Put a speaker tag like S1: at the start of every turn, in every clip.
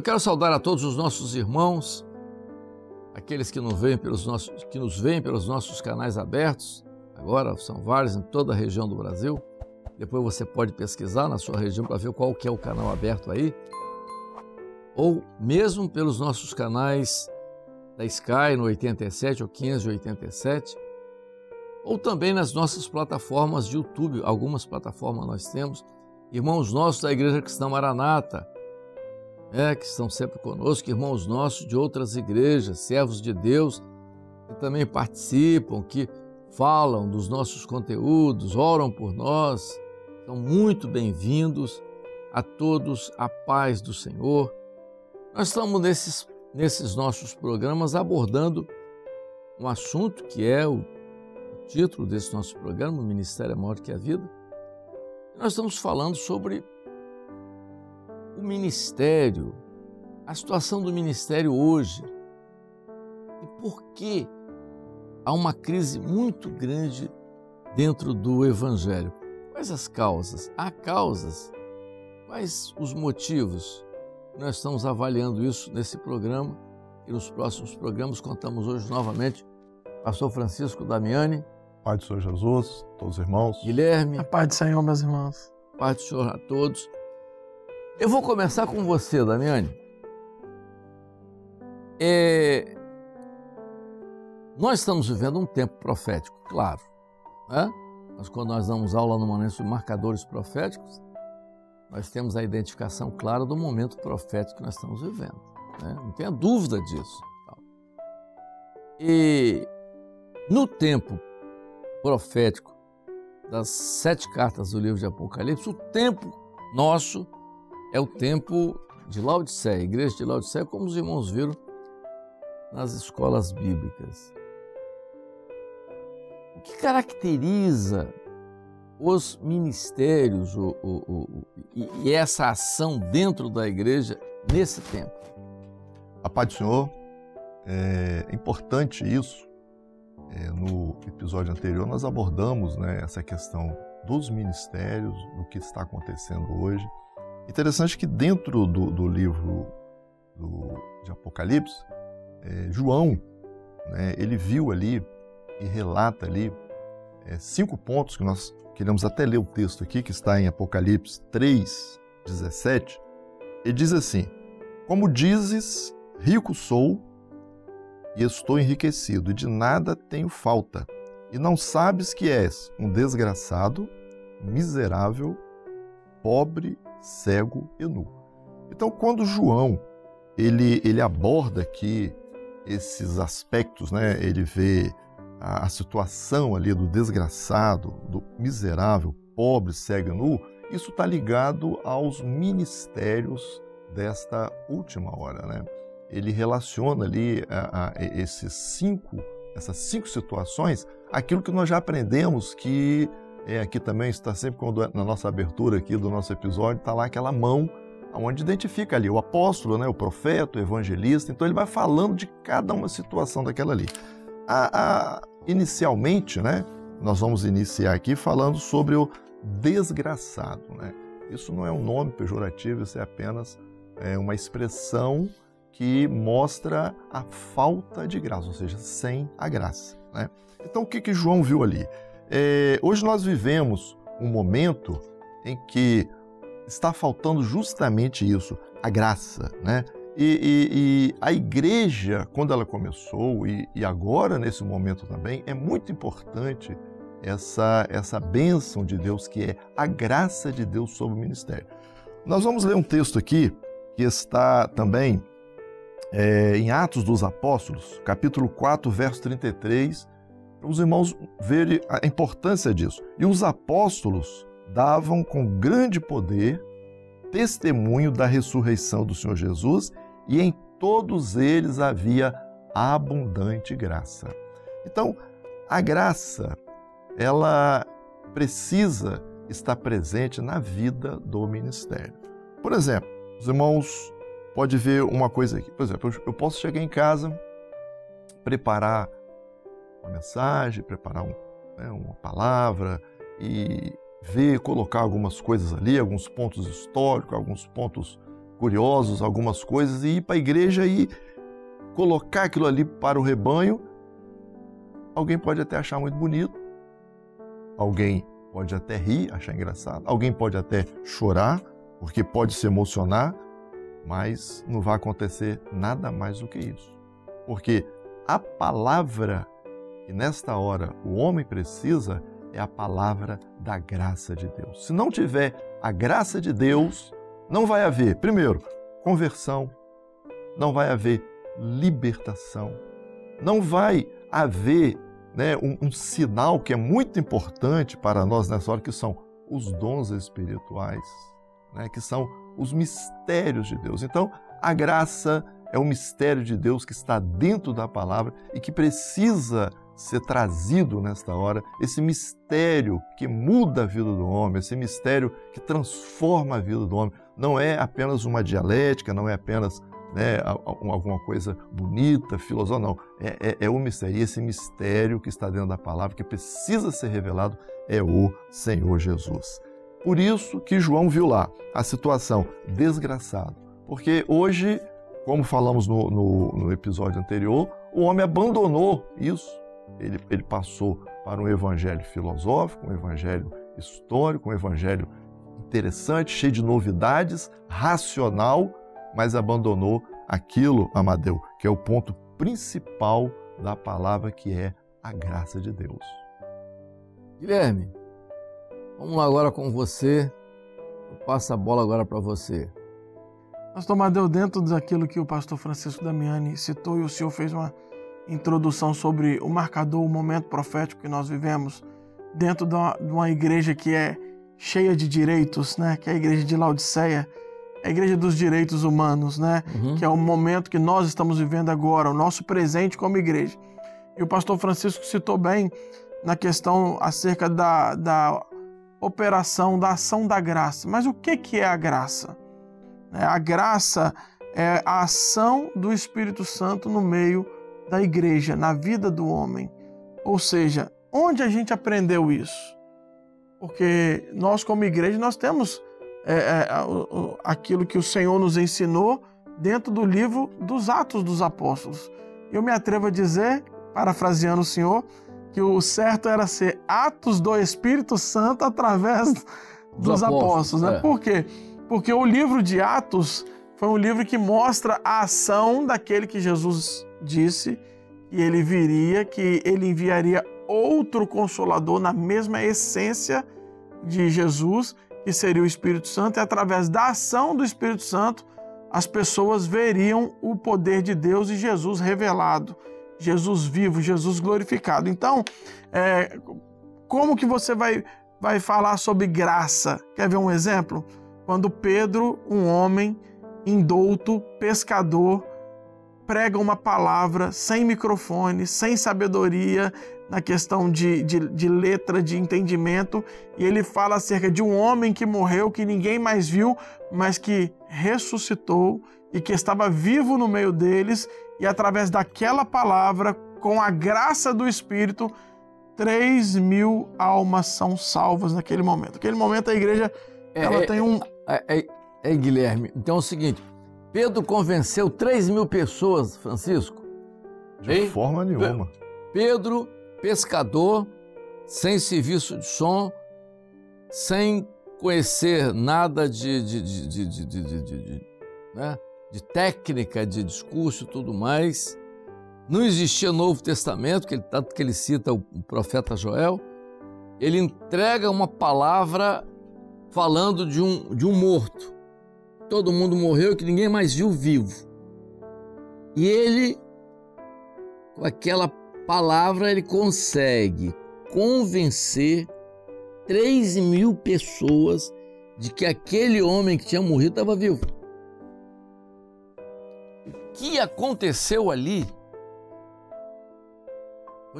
S1: quero saudar a todos os nossos irmãos, aqueles que nos veem pelos nossos canais abertos. Agora são vários em toda a região do Brasil. Depois você pode pesquisar na sua região para ver qual que é o canal aberto aí. Ou mesmo pelos nossos canais da Sky no 87 ou 1587. Ou também nas nossas plataformas de YouTube. Algumas plataformas nós temos. Irmãos nossos da Igreja Cristã Maranata, que estão sempre conosco. Irmãos nossos de outras igrejas, servos de Deus, que também participam, que falam dos nossos conteúdos, oram por nós. São muito bem-vindos a todos, a paz do Senhor. Nós estamos nesses nossos programas abordando um assunto que é o título desse nosso programa, O Ministério é Maior que a Vida. Nós estamos falando sobre o ministério, a situação do ministério hoje e por que há uma crise muito grande dentro do Evangelho. Quais as causas? Há causas? Quais os motivos? Nós estamos avaliando isso nesse programa e nos próximos programas. Contamos hoje novamente com o pastor Francisco Damiani.
S2: Pai do Senhor Jesus, todos os irmãos.
S1: Guilherme.
S3: A paz do Senhor, meus irmãos.
S1: Paz do Senhor a todos. Eu vou começar com você, Damiani. Nós estamos vivendo um tempo profético, claro, né? Mas quando nós damos aula no momento de marcadores proféticos, nós temos a identificação clara do momento profético que nós estamos vivendo, né? Não tenha dúvida disso. E no tempo profético das 7 cartas do livro de Apocalipse, o tempo nosso é o tempo de Laodiceia, a igreja de Laodiceia, como os irmãos viram nas escolas bíblicas. O que caracteriza os ministérios e essa ação dentro da igreja nesse tempo?
S2: A paz do Senhor, é importante isso. No episódio anterior nós abordamos, né, essa questão dos ministérios, do que está acontecendo hoje. Interessante que dentro do livro de Apocalipse, João, né, ele viu ali e relata ali 5 pontos que nós queremos até ler o texto aqui, que está em Apocalipse 3:17. Ele diz assim: como dizes, rico sou e estou enriquecido, e de nada tenho falta, e não sabes que és um desgraçado, miserável, pobre, cego e nu. Então, quando João ele aborda aqui esses aspectos, né? Ele vê a situação ali do desgraçado, do miserável, pobre, cego e nu. Isso está ligado aos ministérios desta última hora, né? Ele relaciona ali essas 5 situações, aquilo que nós já aprendemos, que aqui também está sempre, quando na nossa abertura aqui do nosso episódio, está lá aquela mão onde identifica ali o apóstolo, né, o profeta, o evangelista. Então ele vai falando de cada uma situação daquela ali. Inicialmente, né, nós vamos iniciar aqui falando sobre o desgraçado, né? Isso não é um nome pejorativo, isso é apenas uma expressão que mostra a falta de graça, ou seja, sem a graça, né? Então o que João viu ali? Hoje nós vivemos um momento em que está faltando justamente isso, a graça, né? E a igreja, quando ela começou, e agora nesse momento também, é muito importante essa bênção de Deus, que é a graça de Deus sobre o ministério. Nós vamos ler um texto aqui que está também em Atos dos Apóstolos, capítulo 4, verso 33, para os irmãos verem a importância disso. E os apóstolos davam com grande poder testemunho da ressurreição do Senhor Jesus, e em todos eles havia abundante graça. Então, a graça, ela precisa estar presente na vida do ministério. Por exemplo, os irmãos podem ver uma coisa aqui. Por exemplo, eu posso chegar em casa, preparar uma mensagem, preparar uma palavra e colocar algumas coisas ali, alguns pontos históricos, alguns pontos curiosos, algumas coisas, e ir para a igreja e colocar aquilo ali para o rebanho. Alguém pode até achar muito bonito, alguém pode até rir, achar engraçado, alguém pode até chorar, porque pode se emocionar, mas não vai acontecer nada mais do que isso. Porque a palavra que nesta hora o homem precisa é a palavra da graça de Deus. Se não tiver a graça de Deus, não vai haver, primeiro, conversão, não vai haver libertação, não vai haver um sinal que é muito importante para nós nessa hora, que são os dons espirituais, que são os mistérios de Deus. Então, a graça é o mistério de Deus que está dentro da palavra e que precisa ser trazido nesta hora, esse mistério que muda a vida do homem, esse mistério que transforma a vida do homem. Não é apenas uma dialética, não é apenas alguma coisa bonita, filosófica, não. É o mistério. E esse mistério que está dentro da palavra, que precisa ser revelado, é o Senhor Jesus. Por isso que João viu lá a situação desgraçado. Porque hoje, como falamos no episódio anterior, o homem abandonou isso. Ele passou para um evangelho filosófico, um evangelho histórico, um evangelho interessante, cheio de novidades, racional, mas abandonou aquilo, Amadeu, que é o ponto principal da palavra, que é a graça de Deus.
S1: Guilherme, vamos lá agora com você. Eu passo a bola agora para você.
S3: Pastor Amadeu, dentro daquilo que o pastor Francisco Damiani citou, e o senhor fez uma introdução sobre o marcador, o momento profético que nós vivemos dentro de uma igreja que é cheia de direitos, que é a igreja de Laodiceia, a igreja dos direitos humanos, que é o momento que nós estamos vivendo agora, o nosso presente como igreja. E o pastor Francisco citou bem na questão acerca da operação, da ação da graça. Mas o que é a graça? A graça é a ação do Espírito Santo no meio da igreja, na vida do homem. Ou seja, onde a gente aprendeu isso? Porque nós, como igreja, nós temos aquilo que o Senhor nos ensinou dentro do livro dos Atos dos Apóstolos. Eu me atrevo a dizer, parafraseando o Senhor, que o certo era ser Atos do Espírito Santo através dos apóstolos. Por quê? Porque o livro de Atos foi um livro que mostra a ação daquele que Jesus disse que ele viria, que ele enviaria outro Consolador na mesma essência de Jesus, que seria o Espírito Santo, e através da ação do Espírito Santo, as pessoas veriam o poder de Deus e Jesus revelado, Jesus vivo, Jesus glorificado. Então, como que você vai falar sobre graça? Quer ver um exemplo? Quando Pedro, um homem indouto, pescador, prega uma palavra sem microfone, sem sabedoria, na questão de letra, de entendimento, e ele fala acerca de um homem que morreu, que ninguém mais viu, mas que ressuscitou e que estava vivo no meio deles, e através daquela palavra, com a graça do Espírito, 3.000 almas são salvas naquele momento. Naquele momento a igreja ela tem um...
S1: Guilherme, então é o seguinte, Pedro convenceu 3.000 pessoas, Francisco?
S2: De forma nenhuma.
S1: Pedro, pescador, sem serviço de som, sem conhecer nada de técnica, de discurso e tudo mais. Não existia Novo Testamento, tanto que ele cita o profeta Joel. Ele entrega uma palavra falando de um morto. Todo mundo morreu e que ninguém mais viu vivo. E ele, com aquela palavra, ele consegue convencer 3.000 pessoas de que aquele homem que tinha morrido estava vivo. O que aconteceu ali?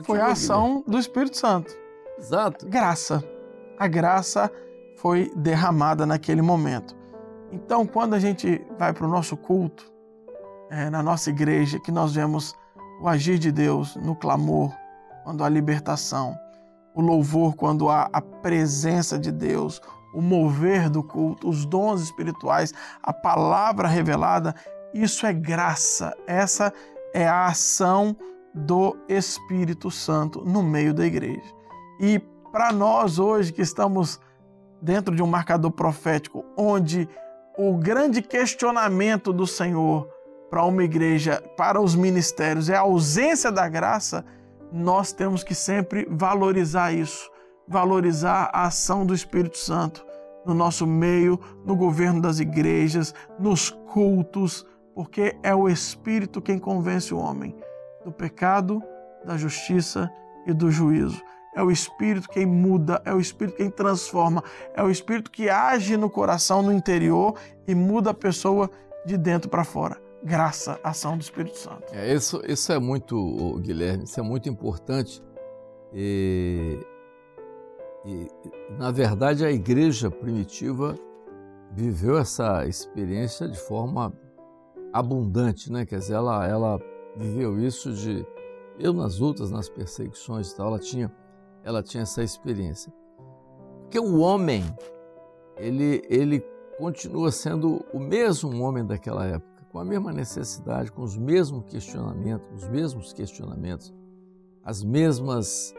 S3: Foi a ação do Espírito Santo.
S1: Exato.
S3: Graça. A graça foi derramada naquele momento. Então, quando a gente vai para o nosso culto, na nossa igreja, que nós vemos o agir de Deus no clamor, quando há libertação, o louvor, quando há a presença de Deus, o mover do culto, os dons espirituais, a palavra revelada, isso é graça. Essa é a ação do Espírito Santo no meio da igreja. E para nós hoje que estamos dentro de um marcador profético, onde o grande questionamento do Senhor para uma igreja, para os ministérios, é a ausência da graça, nós temos que sempre valorizar isso, valorizar a ação do Espírito Santo no nosso meio, no governo das igrejas, nos cultos, porque é o Espírito quem convence o homem do pecado, da justiça e do juízo. É o Espírito quem muda, é o Espírito quem transforma, é o Espírito que age no coração, no interior e muda a pessoa de dentro para fora. Graça, ação do Espírito Santo.
S1: Isso é muito, Guilherme, isso é muito importante. E, na verdade, a igreja primitiva viveu essa experiência de forma abundante, né? Quer dizer, ela viveu isso nas lutas, nas perseguições e tal, ela tinha essa experiência. Porque o homem, ele continua sendo o mesmo homem daquela época, com a mesma necessidade, com os mesmos questionamentos, as mesmas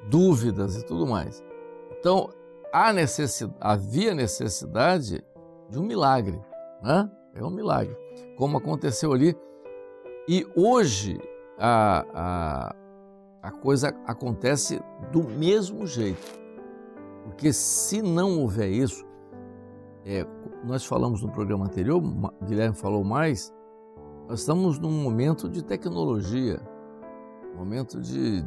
S1: dúvidas e tudo mais. Então, havia necessidade de um milagre, né? É um milagre, como aconteceu ali. E hoje a coisa acontece do mesmo jeito, porque se não houver isso, nós falamos no programa anterior, o Guilherme falou mais, nós estamos num momento de tecnologia, um momento de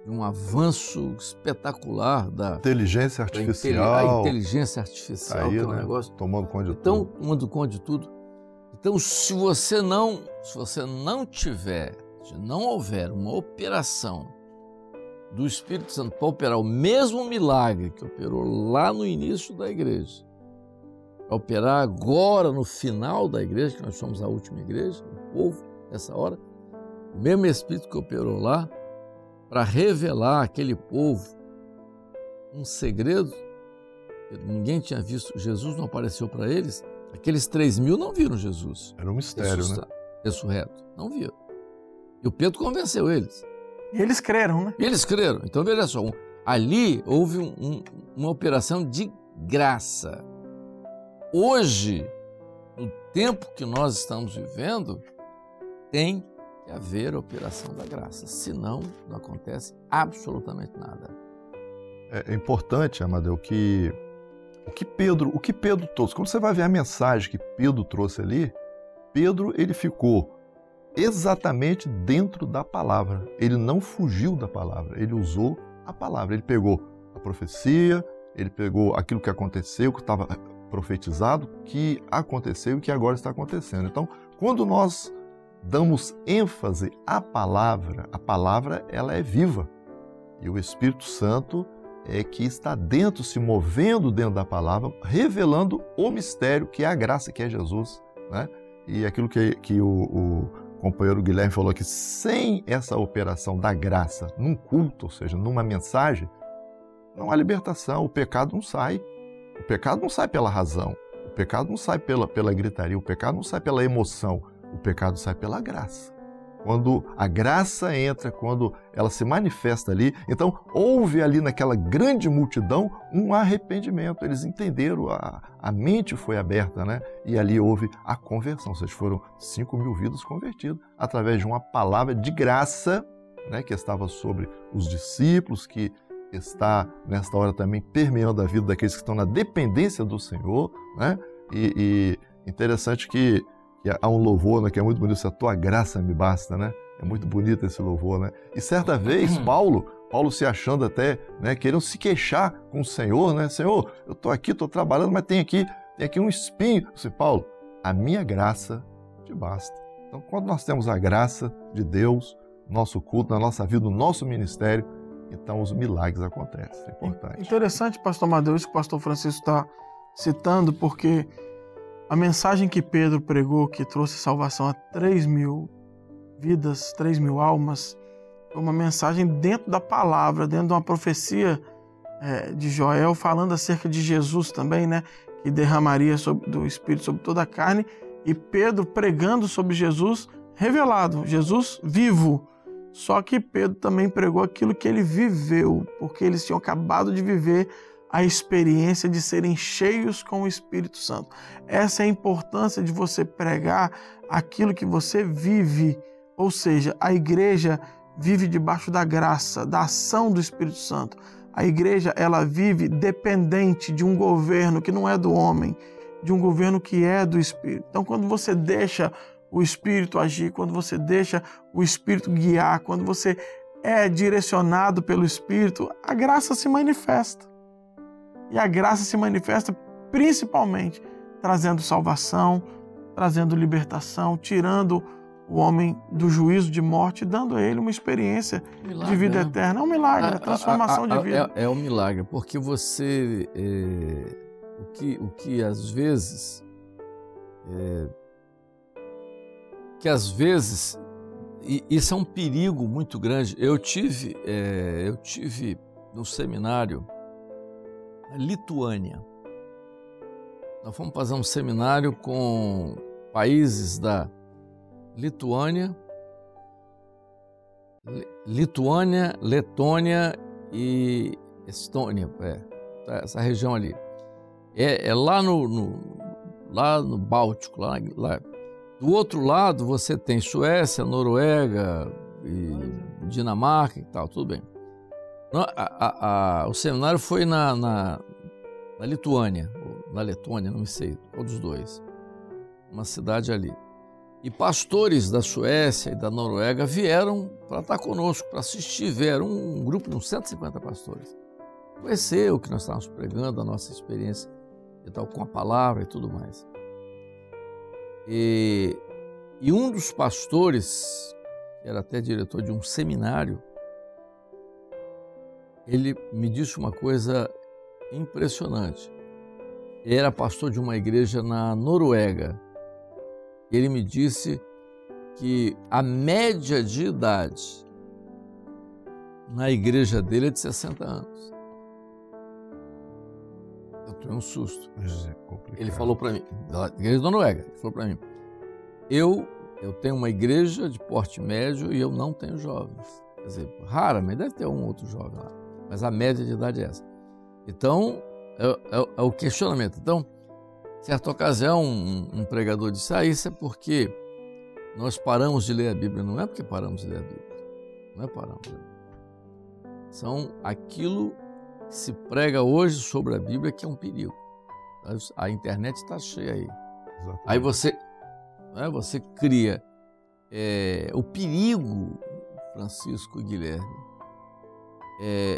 S1: um avanço espetacular da
S2: inteligência artificial.
S1: A inteligência artificial,
S2: aí,
S1: que é um
S2: né?
S1: negócio
S2: Tomando conta de tudo.
S1: Tomando conta de tudo. Então, se você não houver uma operação do Espírito Santo para operar o mesmo milagre que operou lá no início da igreja, para operar agora no final da igreja, que nós somos a última igreja, o povo, nessa hora, o mesmo Espírito que operou lá, para revelar àquele povo um segredo que ninguém tinha visto, Jesus não apareceu para eles, aqueles 3.000 não viram Jesus.
S2: Era um mistério, né?
S1: Ressurreto, não viram. E o Pedro convenceu eles.
S3: E eles creram, né?
S1: E eles creram. Então, veja só, ali houve uma operação de graça. Hoje, no tempo que nós estamos vivendo, tem que haver a operação da graça. Senão, não acontece absolutamente nada.
S2: É importante, Amadeu, que o que Pedro trouxe, quando você vai ver a mensagem que Pedro trouxe ali, Pedro ele ficou exatamente dentro da palavra. Ele não fugiu da palavra, ele usou a palavra. Ele pegou a profecia, ele pegou aquilo que aconteceu, que estava profetizado, que aconteceu e que agora está acontecendo. Então, quando nós damos ênfase à palavra, a palavra ela é viva. E o Espírito Santo é que está dentro, se movendo dentro da palavra, revelando o mistério que é a graça, que é Jesus, né? E aquilo que o companheiro Guilherme falou que sem essa operação da graça num culto, ou seja, numa mensagem, não há libertação, o pecado não sai. O pecado não sai pela razão, o pecado não sai pela gritaria, o pecado não sai pela emoção, o pecado sai pela graça. Quando a graça entra, quando ela se manifesta ali, então houve ali naquela grande multidão um arrependimento. Eles entenderam, a mente foi aberta, né? E ali houve a conversão, ou seja, foram 5.000 vidas convertidas através de uma palavra de graça, né, que estava sobre os discípulos, que está nesta hora também permeando a vida daqueles que estão na dependência do Senhor, né? E interessante que há um louvor, né, que é muito bonito, a tua graça me basta, né? É muito bonito esse louvor, né? E certa vez, Paulo se achando até, né, querendo se queixar com o Senhor, né? Senhor, eu estou aqui, estou trabalhando, mas tem aqui um espinho. Eu disse, Paulo, a minha graça te basta. Então, quando nós temos a graça de Deus, nosso culto, na nossa vida, no nosso ministério, então os milagres acontecem. É importante.
S3: Interessante, pastor Amadeu, isso que o pastor Francisco está citando, porque a mensagem que Pedro pregou, que trouxe salvação a 3.000 vidas, 3.000 almas, foi uma mensagem dentro da palavra, dentro de uma profecia de Joel, falando acerca de Jesus também, né? Que derramaria do Espírito sobre toda a carne, e Pedro pregando sobre Jesus revelado, Jesus vivo. Só que Pedro também pregou aquilo que ele viveu, porque eles tinham acabado de viver a experiência de serem cheios com o Espírito Santo. Essa é a importância de você pregar aquilo que você vive, ou seja, a igreja vive debaixo da graça, da ação do Espírito Santo. A igreja, ela vive dependente de um governo que não é do homem, de um governo que é do Espírito. Então, quando você deixa o Espírito agir, quando você deixa o Espírito guiar, quando você é direcionado pelo Espírito, a graça se manifesta. E a graça se manifesta principalmente trazendo salvação, trazendo libertação, tirando o homem do juízo de morte, dando a ele uma experiência de vida eterna. É um milagre, a transformação de vida.
S1: É um milagre, porque você... o que às vezes... isso é um perigo muito grande. Eu tive no seminário na Lituânia. Nós fomos fazer um seminário com países da Lituânia, Letônia e Estônia, essa região ali. É lá no Báltico, lá. Do outro lado você tem Suécia, Noruega e Dinamarca e tal, tudo bem. O seminário foi na Lituânia, ou na Letônia, não me sei, qual dos dois. Uma cidade ali. E pastores da Suécia e da Noruega vieram para estar conosco, para assistir. Vieram um grupo de uns 150 pastores. Conhecer o que nós estávamos pregando, a nossa experiência e tal, com a palavra e tudo mais. E um dos pastores, que era até diretor de um seminário, ele me disse uma coisa impressionante. Ele era pastor de uma igreja na Noruega. Ele me disse que a média de idade na igreja dele é de 60 anos. Eu tomei um susto. Ele falou para mim, da igreja da Noruega, ele falou para mim, eu tenho uma igreja de porte médio e eu não tenho jovens. Quer dizer, raramente deve ter um outro jovem lá, mas a média de idade é essa. Então, é o questionamento. Então, certa ocasião, um pregador disse, isso é porque nós paramos de ler a Bíblia. Não é porque paramos de ler a Bíblia. Não é paramos de ler a Bíblia. São aquilo que se prega hoje sobre a Bíblia que é um perigo. A internet está cheia aí. Exatamente. Aí você cria o perigo, Francisco e Guilherme,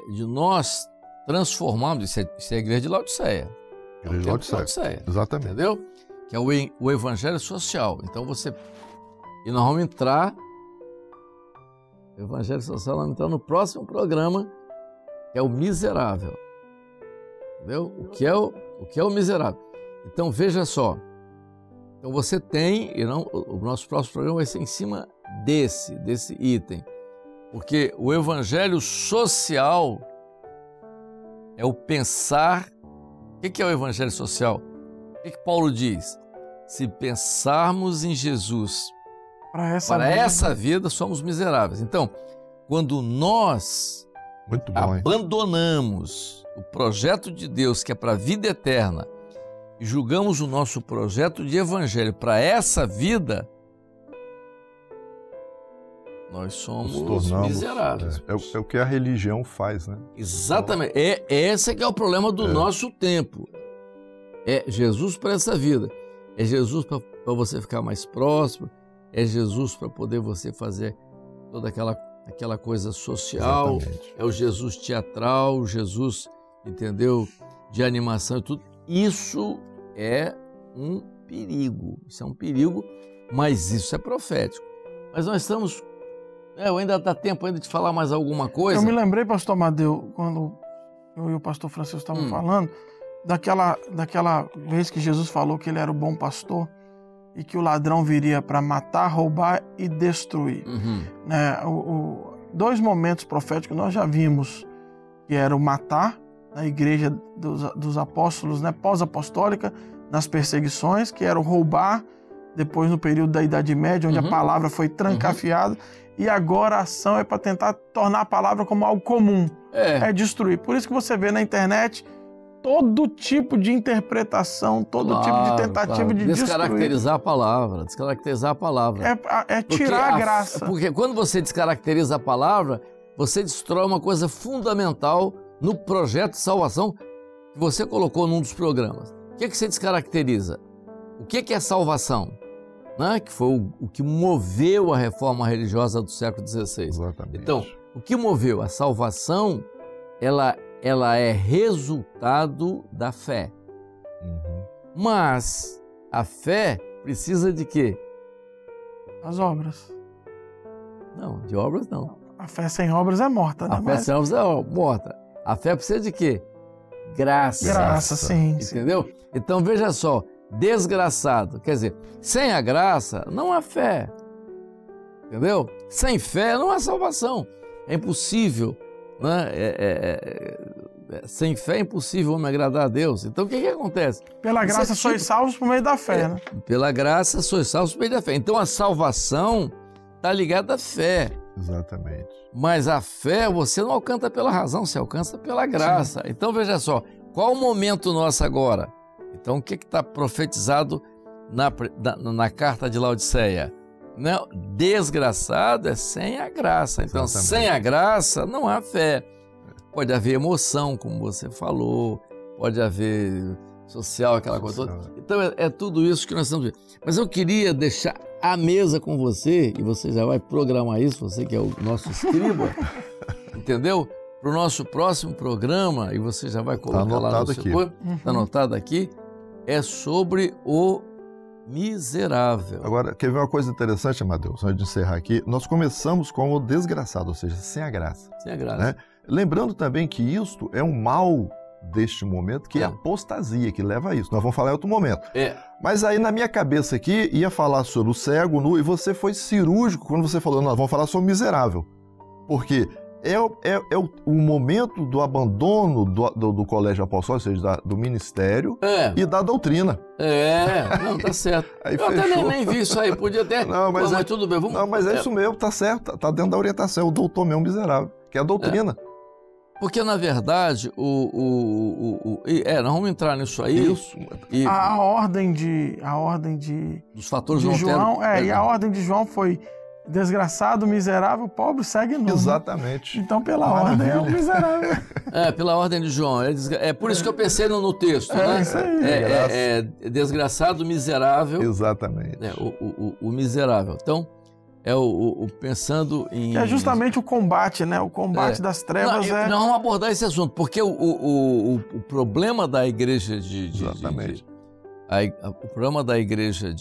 S1: de nós transformarmos, isso é a igreja de Laodiceia.
S2: Igreja de Laodiceia. Exatamente.
S1: Entendeu? Que é o evangelho social. Então e nós vamos entrar, o evangelho social, nós vamos entrar no próximo programa, que é o miserável. Entendeu? O que é o miserável? Então veja só. Então você tem, o nosso próximo programa vai ser em cima desse item. Porque o evangelho social é o pensar. O que é o evangelho social? O que Paulo diz? Se pensarmos em Jesus para essa vida, somos miseráveis. Então, quando nós abandonamos o projeto de Deus, que é para a vida eterna, e julgamos o nosso projeto de evangelho para essa vida, nós somos miseráveis.
S2: É o que a religião faz, né?
S1: Exatamente. Esse que é o problema do nosso tempo. É Jesus para essa vida. É Jesus para você ficar mais próximo. É Jesus para poder você fazer toda aquela coisa social. Exatamente. É o Jesus teatral, o Jesus, entendeu? De animação e tudo. Isso é um perigo. Isso é um perigo, mas isso é profético. Mas nós estamos... ainda dá tempo ainda de falar mais alguma coisa?
S3: Eu me lembrei, pastor Amadeu, quando eu e o pastor Francisco estavam falando, daquela vez que Jesus falou que ele era o bom pastor e que o ladrão viria para matar, roubar e destruir. Dois momentos proféticos nós já vimos, que era o matar, na igreja dos apóstolos, né, pós-apostólica, nas perseguições, que era o roubar, depois no período da Idade Média, onde a palavra foi trancafiada, e agora a ação é para tentar tornar a palavra como algo comum, é destruir. Por isso que você vê na internet todo tipo de interpretação, todo tipo de tentativa de
S1: descaracterizar a palavra, descaracterizar a palavra.
S3: É tirar a graça.
S1: Porque quando você descaracteriza a palavra, você destrói uma coisa fundamental no projeto de salvação que você colocou num dos programas. O que é que você descaracteriza? O que é salvação? Né? Que foi o que moveu a reforma religiosa do século XVI.
S2: Exatamente.
S1: Então, o que moveu? A salvação, ela é resultado da fé. Mas a fé precisa de quê?
S3: As obras.
S1: Não, de obras não.
S3: A fé sem obras é morta, né?
S1: A fé sem obras é morta. A fé precisa de quê? Graça.
S3: Graça, sim.
S1: Entendeu? Então, veja só, desgraçado, quer dizer, sem a graça não há fé. Entendeu? Sem fé não há salvação. É impossível, né? Sem fé é impossível homem agradar a Deus. Então, o que acontece?
S3: Pela graça sois salvos por meio da fé, né?
S1: Pela graça sois salvos por meio da fé. Então, a salvação está ligada à fé.
S2: Exatamente.
S1: Mas a fé você não alcança pela razão, você alcança pela graça. Sim. Então, veja só, qual o momento nosso agora? Então, o que está profetizado na carta de Laodiceia? Não, desgraçado é sem a graça. Então, exatamente. Sem a graça não há fé. Pode haver emoção, como você falou, pode haver social, aquela coisa toda. Então, é tudo isso que nós estamos vendo. Mas eu queria deixar à mesa com você, e você já vai programar isso, você que é o nosso escriba, entendeu? Para o nosso próximo programa, e você já vai colocar lá no seu corpo, está anotado aqui, é sobre o miserável.
S2: Agora, quer ver uma coisa interessante, Amadeus, antes de encerrar aqui? Nós começamos com o desgraçado, ou seja, sem a graça.
S1: Sem a graça.
S2: Né? Lembrando também que isto é um mal deste momento, que é a apostasia, que leva a isso. Nós vamos falar em outro momento. Mas aí na minha cabeça aqui ia falar sobre o cego, nu, e você foi cirúrgico quando você falou, nós vamos falar sobre o miserável. Porque é o momento do abandono do colégio apostólico, ou seja, do ministério e da doutrina.
S1: Não, tá certo.
S2: Aí
S1: eu até nem vi isso aí, podia até...
S2: Não, mas
S1: tudo bem, vamos...
S2: Não, mas é isso mesmo, tá certo, tá dentro da orientação, é o doutor mesmo miserável, que é a doutrina.
S1: Porque, na verdade, nós vamos entrar nisso aí.
S2: Isso.
S3: A ordem de
S1: dos fatores
S3: de
S1: não
S3: João, e a ordem de João foi desgraçado, miserável, pobre, segue nu.
S2: Exatamente.
S3: Então, pela ordem, é o miserável.
S1: Pela ordem de João. É por isso que eu pensei no texto, né?
S3: Isso aí.
S1: Desgraçado, miserável.
S2: Exatamente.
S1: O miserável. Então, pensando em...
S3: É justamente o combate, né? O combate das trevas.
S1: Nós vamos abordar esse assunto, porque o problema da igreja
S2: Exatamente.
S1: O problema da igreja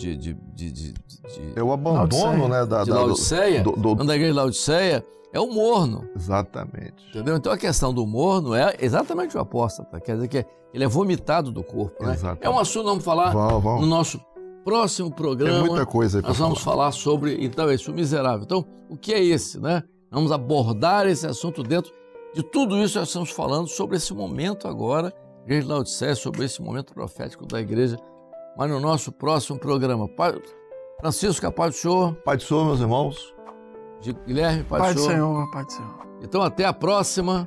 S2: é o abandono, né,
S1: de Laodiceia, da igreja de Laodiceia, é o morno.
S2: Exatamente.
S1: Entendeu? Então a questão do morno é exatamente o apóstata, quer dizer que ele é vomitado do corpo, né?
S2: Exatamente.
S1: É um assunto, vamos falar no nosso próximo programa.
S2: Tem muita coisa aí pra
S1: nós vamos falar sobre, então, esse o miserável. Então, o que é esse, né? Vamos abordar esse assunto dentro de tudo isso que nós estamos falando sobre esse momento agora, igreja de Laodiceia, sobre esse momento profético da igreja, mas no nosso próximo programa. Francisco, a paz do Senhor.
S2: Pai do Senhor, meus irmãos.
S1: Guilherme,
S3: paz do Senhor. Pai do Senhor.
S1: Então, até a próxima.